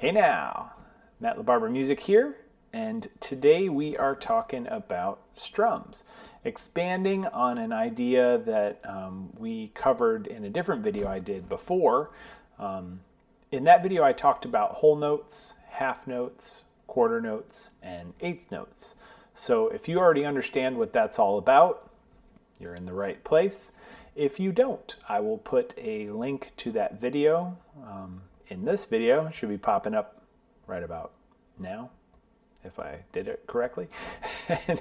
Hey now, Matt LaBarber Music here, and today we are talking about strums, expanding on an idea that we covered in a different video I did before. In that video I talked about whole notes, half notes, quarter notes, and eighth notes. So if you already understand what that's all about, you're in the right place. If you don't, I will put a link to that video in this video. It should be popping up right about now, if I did it correctly. And,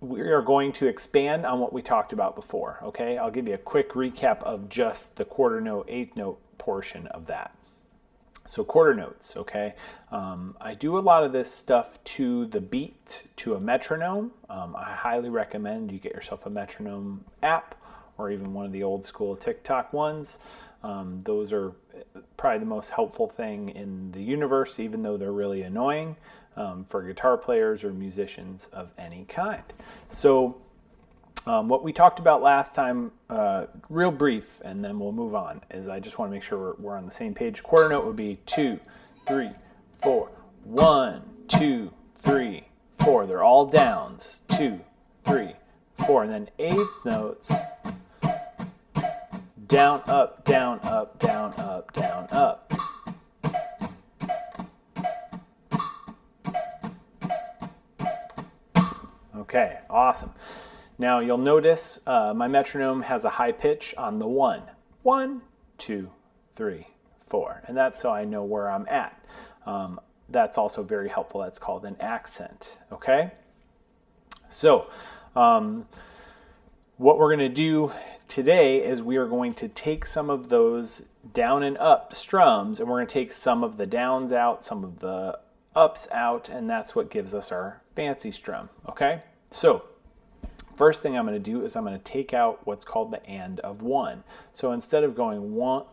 we are going to expand on what we talked about before, okay? I'll give you a quick recap of just the quarter note, eighth note portion of that. So quarter notes, okay? I do a lot of this stuff to the beat, to a metronome. I highly recommend you get yourself a metronome app or even one of the old school TikTok ones. Those are probably the most helpful thing in the universe, even though they're really annoying for guitar players or musicians of any kind. So what we talked about last time, real brief, and then we'll move on, is I just want to make sure we're on the same page. Quarter note would be 2, 3, 4. 1, 2, 3, 4. They're all downs. 2, 3, 4. And then eighth notes, down, up, down, up, down, up, down, up. Okay, awesome. Now you'll notice my metronome has a high pitch on the 1. 1, 2, 3, 4. And that's so I know where I'm at. That's also very helpful. That's called an accent, okay? So what we're going to do today is we are going to take some of those down and up strums, and we're going to take some of the downs out, some of the ups out, and that's what gives us our fancy strum, okay? So first thing I'm going to do is I'm going to take out what's called the and of 1. So instead of going 1,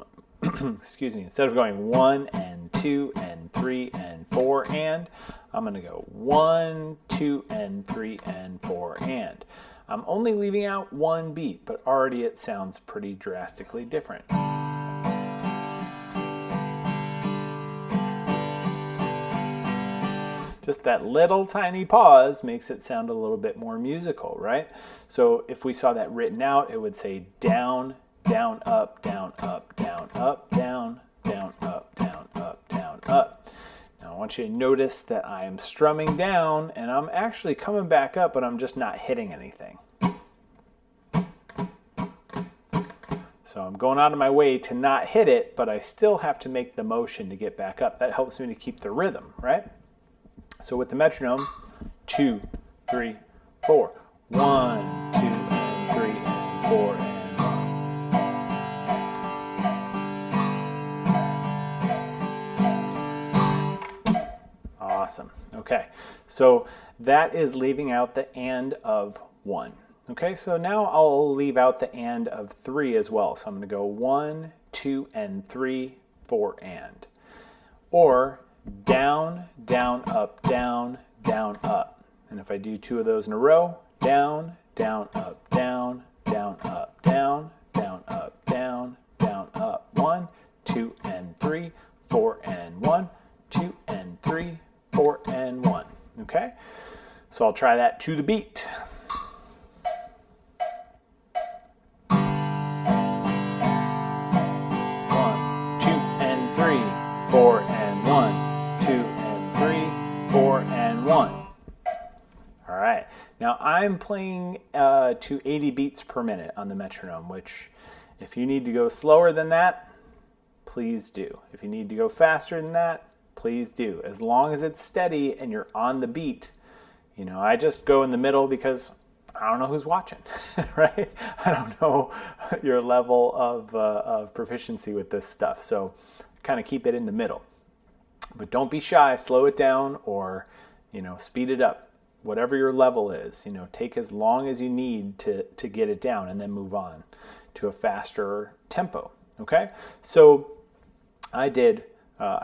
excuse me, instead of going 1 and 2 and 3 and 4 and, I'm going to go 1, 2 and 3 and 4 and. I'm only leaving out one beat, but already it sounds pretty drastically different. Just that little tiny pause makes it sound a little bit more musical, right? So if we saw that written out, it would say down, down, up, down, up, down, up, down, down, up, down, up, down, up. Now I want you to notice that I am strumming down and I'm actually coming back up, but I'm just not hitting anything. So I'm going out of my way to not hit it, but I still have to make the motion to get back up. That helps me to keep the rhythm, right? So with the metronome, 2, 3, 4. 1, 2, and 3, and 4, and 1. Awesome. Okay, so that is leaving out the and of 1. Okay, so now I'll leave out the and of 3 as well. So I'm going to go 1, 2, and 3, 4, and. Or down, down, up, down, down, up. And if I do 2 of those in a row, down, down, up, down, down, up, down, down, up, down, down, up. 1, 2, and 3, 4, and 1, 2, and 3, 4, and 1. Okay, so I'll try that to the beat. 4 and 1, 2 and 3, 4 and 1. All right, now I'm playing to 80 beats per minute on the metronome, which if you need to go slower than that, please do. If you need to go faster than that, please do. As long as it's steady and you're on the beat. You know, I just go in the middle because I don't know who's watching, right? I don't know your level of proficiency with this stuff. So kind of keep it in the middle, but don't be shy. Slow it down, or speed it up, whatever your level is. Take as long as you need to get it down, and then move on to a faster tempo. Okay, so I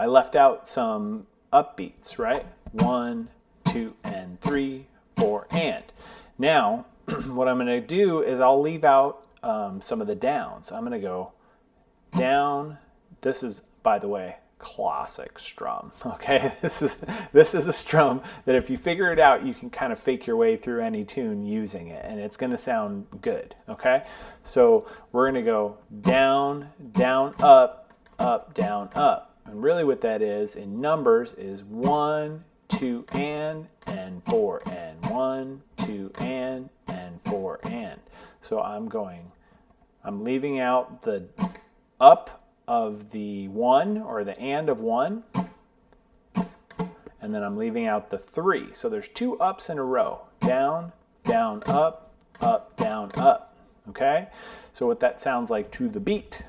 left out some upbeats, right? 1, 2, and 3, 4, and. Now what I'm going to do is I'll leave out some of the downs. I'm going to go down. This is by the way, classic strum. Okay, this is a strum that if you figure it out, you can kind of fake your way through any tune using it, and it's going to sound good. Okay, so we're going to go down, down, up, up, down, up, and really what that is in numbers is 1, 2, and 4, and 1, 2, and 4, and. So I'm leaving out the up of the 1 or the and of 1, and then I'm leaving out the 3. So there's 2 ups in a row. Down, down, up, up, down, up. Okay? So what that sounds like to the beat,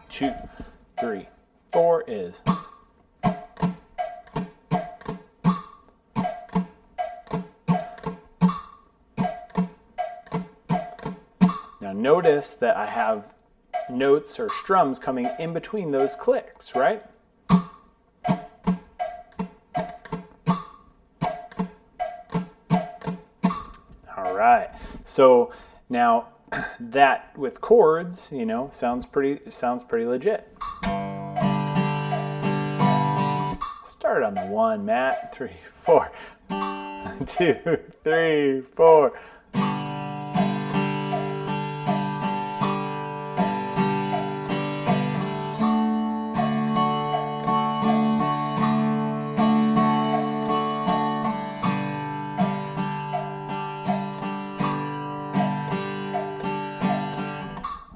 2, 3, 4 is. Now notice that I have notes or strums coming in between those clicks, right? All right. So now that with chords, you know, sounds pretty legit. Start on the 1, Matt. 3, 4. 2, 3, 4.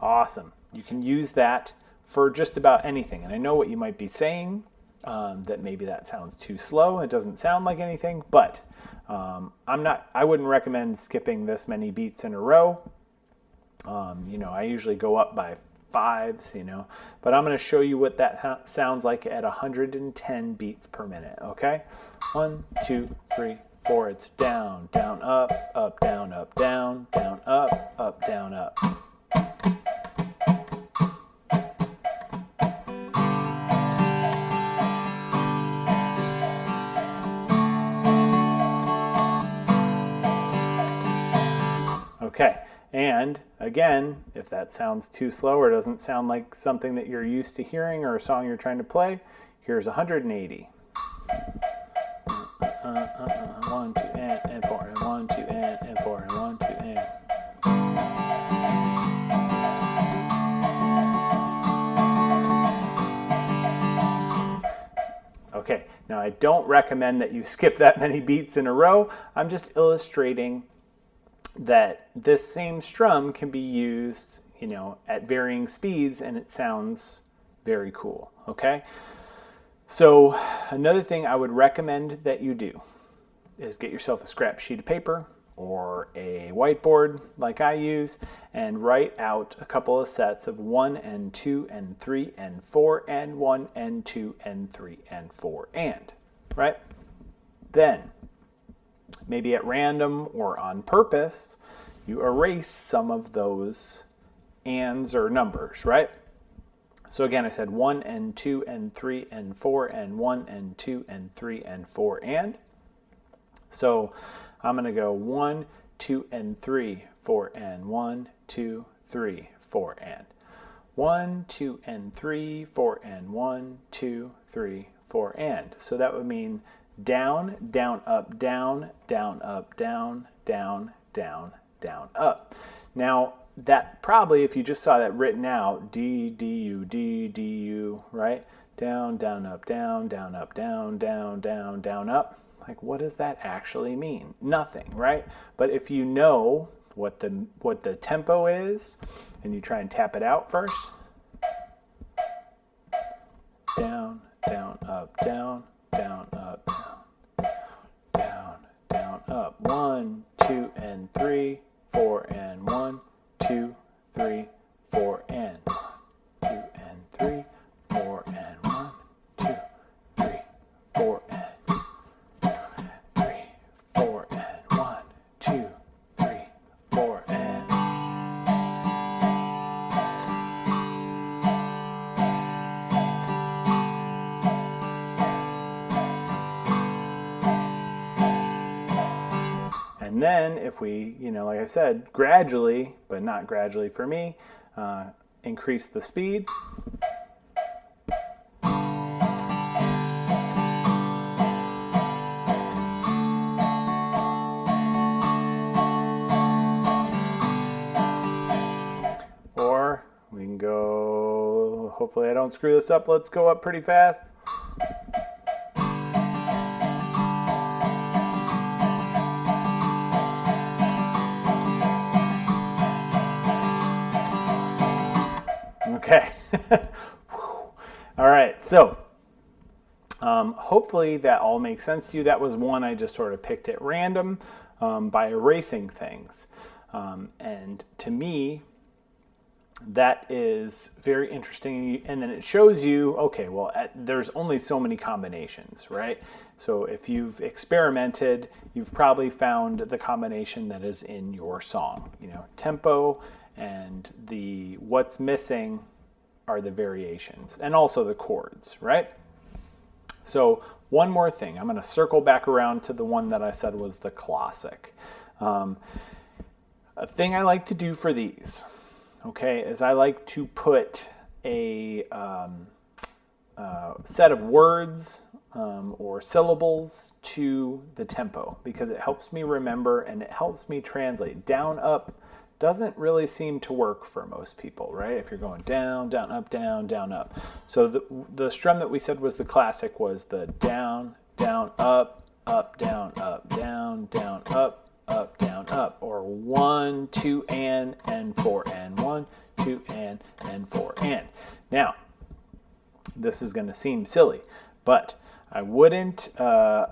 Awesome. You can use that for just about anything. And I know what you might be saying, that maybe that sounds too slow. It doesn't sound like anything, but I wouldn't recommend skipping this many beats in a row. You know, I usually go up by 5s, you know, but I'm going to show you what that sounds like at 110 beats per minute. Okay. 1, 2, 3, 4. It's down, down, up, up, down, up, down, down, up, down, up. Okay, and again, if that sounds too slow or doesn't sound like something that you're used to hearing or a song you're trying to play, here's 180. 1, 2, and 4, and 1, 2, and 4, and 1, 2, and. Okay, now I don't recommend that you skip that many beats in a row. I'm just illustrating that this same strum can be used, you know, at varying speeds, and it sounds very cool. Okay, so another thing I would recommend that you do is get yourself a scrap sheet of paper or a whiteboard like I use, and write out a couple of sets of 1 and 2 and 3 and 4 and 1 and 2 and 3 and 4 and, right? Then maybe at random or on purpose, you erase some of those ands or numbers, right? So again, I said 1 and 2 and 3 and 4 and 1 and 2 and 3 and 4 and. So I'm going to go 1, 2 and 3, 4 and 1, 2, 3, 4 and. 1, 2 and 3, 4 and 1, 2, 3, 4 and. So that would mean down, down, up, down, down, up, down, down, down, down, up. Now that probably, if you just saw that written out, D, D, U, D, D, U, right? Down, down, up, down, down, up, down, down, down, down, up. Like, what does that actually mean? Nothing, right? But if you know what the tempo is, and you try and tap it out first, down, down, up, down, down, up, down, down, down, up. 1, 2, and 3, 4, and 1, 2, 3, 4, and 1, 2, and 3, 4, and 1, 2, 3, 4, and 3, 4, and 1, 2, 3, 4, and. And then if we, like I said, gradually, but not gradually for me, increase the speed. hopefully I don't screw this up. Let's go up pretty fast. Okay. All right, so hopefully that all makes sense to you. That was one I just sort of picked at random by erasing things. And to me, that is very interesting. And then it shows you, okay, well, there's only so many combinations, right? So if you've experimented, you've probably found the combination that is in your song, you know, tempo, and what's missing are the variations and also the chords, right? So one more thing, I'm going to circle back around to the one that I said was the classic. A thing I like to do for these, okay, is I like to put a set of words or syllables to the tempo because it helps me remember and it helps me translate. Down, up doesn't really seem to work for most people, right? If you're going down, down, up, down, down, up. So the strum that we said was the classic was the down, down, up, down, down, down, up, down, up, or 1, 2, and 4, and 1, 2, and 4, and. Now, this is going to seem silly, but I wouldn't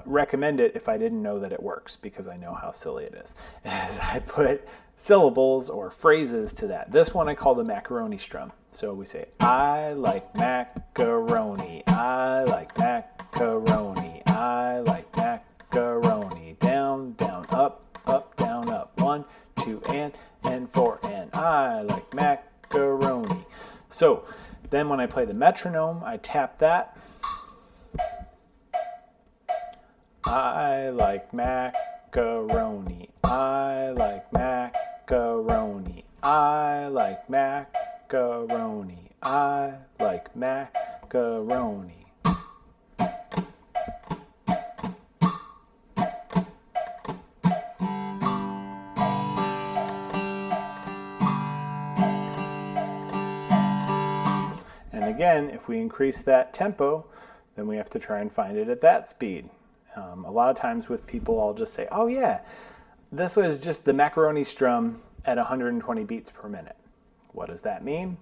recommend it if I didn't know that it works, because I know how silly it is. As I put syllables or phrases to that. This one I call the macaroni strum. So we say, I like macaroni, I like macaroni, I like macaroni, down, down, up, down, up, 1, 2, and 4, and I like macaroni. So then when I play the metronome, I tap that. I like macaroni, I like macaroni, I like macaroni, I like macaroni. And again, if we increase that tempo, then we have to try and find it at that speed. A lot of times with people, I'll just say, oh yeah, this was just the macaroni strum at 120 beats per minute. What does that mean?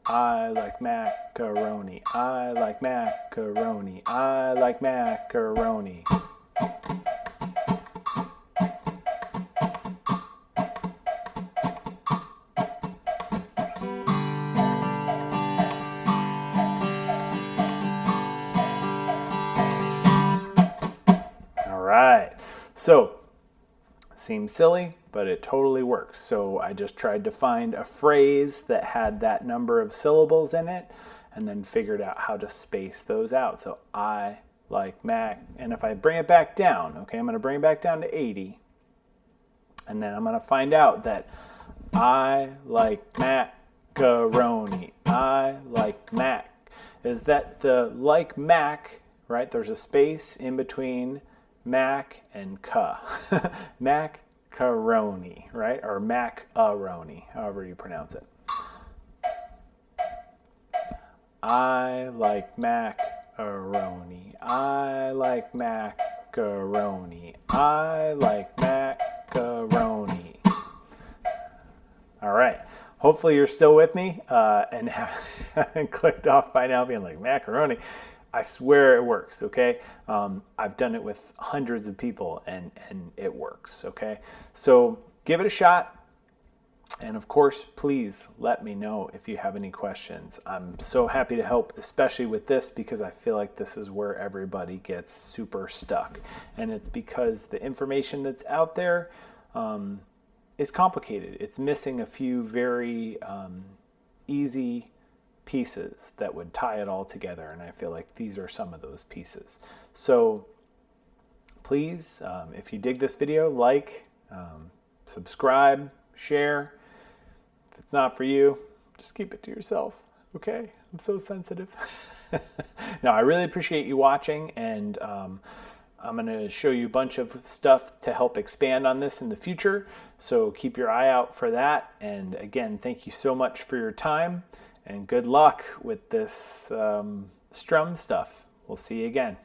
I like macaroni, I like macaroni, I like macaroni. Right. So, seems silly, but it totally works. So I just tried to find a phrase that had that number of syllables in it and then figured out how to space those out. So I like mac, and if I bring it back down, okay, I'm going to bring it back down to 80, and then I'm going to find out that I like macaroni, I like mac, is that the like mac, right, there's a space in between mac and ca. Macaroni, right? Or macaroni, however you pronounce it. I like macaroni. I like macaroni. I like macaroni. All right. Hopefully you're still with me and haven't clicked off by now being like macaroni. I swear it works, okay? I've done it with hundreds of people and it works, okay? So give it a shot. And of course, please let me know if you have any questions. I'm so happy to help, especially with this, because I feel like this is where everybody gets super stuck. And it's because the information that's out there is complicated. It's missing a few very easy pieces that would tie it all together, and I feel like these are some of those pieces. So please, if you dig this video, like, subscribe, share. If it's not for you, just keep it to yourself, okay? I'm so sensitive. No, I really appreciate you watching, and I'm going to show you a bunch of stuff to help expand on this in the future, so keep your eye out for that. And again, thank you so much for your time, and good luck with this strum stuff. We'll see you again.